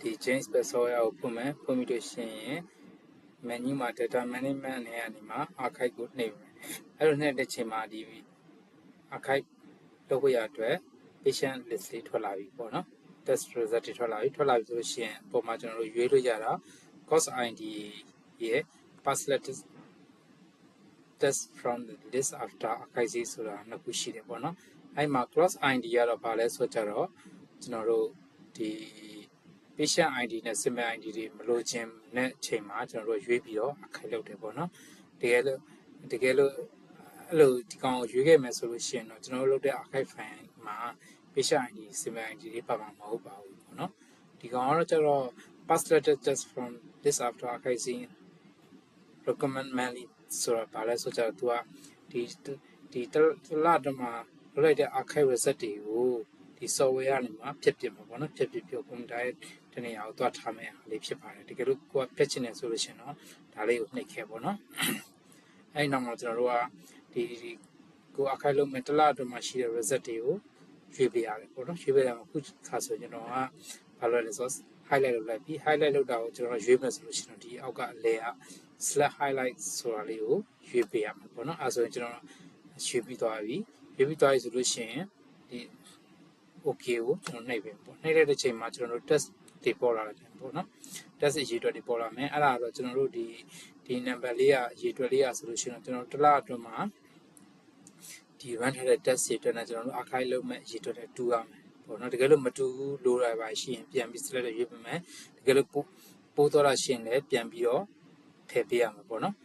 the change software open permutation menu ma data management ne anima archive ကိုနှိပ်မယ်အဲ့လိုနှိပ်တဲ့ချိန်မှာဒီ archive လုပ်ရတဲ့ patient list လေးထွက်လာပြီပေါ့နော် test result တွေထွက်လာပြီဆိုလို့ရှိရင်ပုံမှန်ကျွန်တော်တို့ရွေးလို့ရတာ course ID ရဲ့ passlet test from the list after archive ဆိုတာနှစ်ခုရှိတယ်ပေါ့နော်အဲ့မှာ cross ID ကတော့ဘာလဲဆိုကြတော့ကျွန်တော်တို့ဒီ patient ID နဲ့ symptom ID တွေမလို့ခြင်းနဲ့အချိန်မှာကျွန်တော်တို့ရွေးပြီးတော့အခက်လုပ်တယ်ပေါ့နော်တကယ်လို့အဲ့လိုဒီကောင်ကိုရွေးခဲ့မယ်ဆိုလို့ရှိရင်တော့ကျွန်တော်တို့လုပ်တဲ့ archive file မှာ patient ID symptom ID တွေပါမှာမဟုတ်ပါဘူးပေါ့နော်ဒီကောင်ကတော့ကျတော့ passlet test from this after archiving recommend mainly ဆိုတာဘာလဲဆိုကြတော့ तू ကဒီတလတမှာလုပ်လိုက်တဲ့ archive result တွေကိုဒီ software ကနေမှဖြတ်ပြမှာပေါ့နော်ဖြတ်ပြကွန်ပျူတာရဲ့တနေရာကိုသွားထားမယ်အားလေးဖြစ်ပါတယ်တကယ်လို့ကိုကဖြတ်ချင်တယ်ဆိုလို့ရှိရင်တော့ဒါလေးကိုနှိပ်ခဲ့ပေါ့နော်အဲ့နောက်မှာကျွန်တော်တို့ကဒီကို archive လုပ်မယ်တလအတွင်းမှာရှိတဲ့ result တွေကိုရွေးပေးရတယ်ပေါ့နော်ရွေးပေးရမှာခုခါဆိုကျွန်တော်ကဘာလို့လဲဆိုတော့ highlight လုပ်လိုက်ပြီး highlight လုပ်တာကိုကျွန်တော်ရွေးမယ်ဆိုလို့ရှိရင်ဒီအောက်ကအလဲက select highlight ဆိုတာလေးကိုရွေးပေးရမှာပေါ့နော်အဲဆိုရင်ကျွန်တော်ရွေးပြီးသွားပြီဆိုလို့ရှိရင်ဒီ okay ကိုကျွန်တော်နှိပ်ပေးပေါ့နှိပ်လိုက်တဲ့ချိန်မှာကျွန်တော်တို့ test တွေပေါ်လာတယ်ပေါ့နော် test ရေတွက်တွေပေါ်လာမယ်အဲ့ဒါတော့ကျွန်တော်တို့ဒီ number လေးကရေတွက်လေးရဆိုလို့ရှိရင်ကျွန်တော်တစ်လအတွင်းမှာဒီ run ထားတဲ့ test ရေတွက်နဲ့ကျွန်တော်တို့ archive လုပ်မဲ့ရေတွက်နဲ့တူရမယ်ပေါ့နော်တကယ်လို့မတူဘူးလိုရပါရှိရင်ပြန်ပြီး select ရွေးပေးမယ်တကယ်လို့ပိုးတော့လာရှိရင်လည်းပြန်ပြီးတော့ထည့်ပေးရမှာပေါ့နော်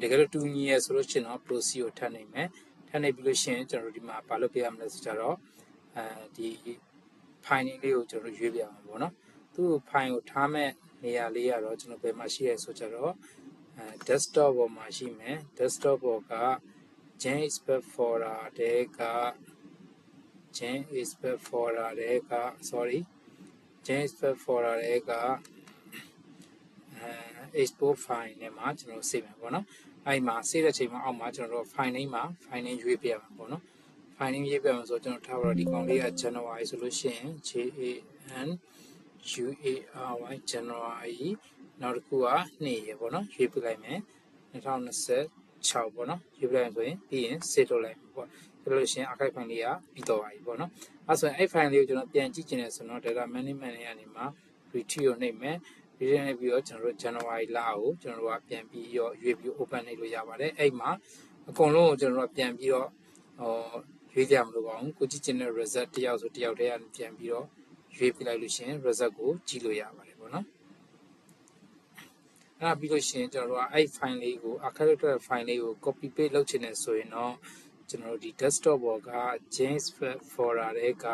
တကယ်လို့တူညီရဆိုလို့ရှိရင်တော့ proceed ကိုထပ်နိုင်မယ်ထပ်နိုင်ပြီးလို့ရှိရင်ကျွန်တော်တို့ဒီမှာဘာလုပ်ပေးရမလဲဆိုကြတော့ဒီ file လေးကိုကျွန်တော်ရွေးပြရမှာပေါ့နော်သူ့ file ကိုထားမဲ့နေရာလေးကတော့ကျွန်တော်ဘယ်မှာရှိရဲဆိုကြတော့desktop ပေါ်မှာရှိမယ် desktop ပေါ်က JSPEC folder တဲ့က JSPEC folder တဲ့က JSPEC folder တဲ့ကexport file နဲ့မှာကျွန်တော် save မယ်ပေါ့နော်အဲ့မှာ save တဲ့ချိန်မှာအောက်မှာကျွန်တော်တို့ file name မှာ file name ရွေးပြရမှာပေါ့နော် file name ရွေးပြရမှာဆိုကျွန်တော်ထားပါတော့ဒီကောင်လေးက January ဆိုလို့ရှိရင် JANUARY January နောက်တစ်ခုကနေ့ရပေါ့နော်ရွေးပြလိုက်မယ်2026ပေါ့နော်ရွေးပြလိုက်ဆိုရင်ပြီးရင် save လုပ်လိုက်ပေါ့ဆိုလို့ရှိရင် archive file လေးကပြီးတော့ပါပြီပေါ့နော်အဲဆိုရင်အဲ့ file လေးကိုကျွန်တော်ပြန်ကြည့်ချင်တယ်ဆိုတော့ data management နဲ့ကနေမှာ retrieve ကိုနှိပ်မယ်ဒီနေ့ပြီးတော့ကျွန်တော်တို့ January လကိုကျွန်တော်တို့ကပြန်ပြီးရောရွေးပြီး open လုပ်လို့ရပါတယ်အဲ့မှာအကုန်လုံးကိုကျွန်တော်တို့ပြန်ပြီးတော့ရွေးကြမလို့ပါဘူးကိုကြည့်ချင်တဲ့ result တယောက်ဆိုတယောက်တည်းကပြန်ပြီးတော့ရွေးပြလိုက်လို့ရှိရင် result ကိုကြည့်လို့ရပါတယ်ပေါ့နော်အဲ့ဒါပြီးလို့ရှိရင်ကျွန်တော်တို့ကအဲ့ file လေးကို archive file လေးကို copy paste လုပ်ချင်တယ်ဆိုရင်တော့ကျွန်တော်တို့ဒီ desktop ပေါ်က JSPEC folder တွေက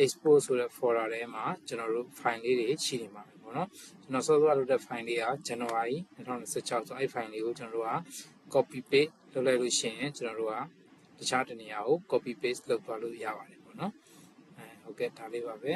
export ဆိုတဲ့ folder ထဲမှာကျွန်တော်တို့ file လေးတွေရှိနေမှာပဲပေါ့နော်ကျွန်တော်စောစောလုပ်တဲ့ file လေးက January 2016ဆိုအဲ့ file လေးကိုကျွန်တော်တို့က copy paste လုပ်လိုက်လို့ရှိရင်ကျွန်တော်တို့ကတခြားတနေရာကို copy paste လုပ်သွားလို့ရပါတယ်ပေါ့နော်ဟုတ်ကဲ့ဒါလေးပါပဲ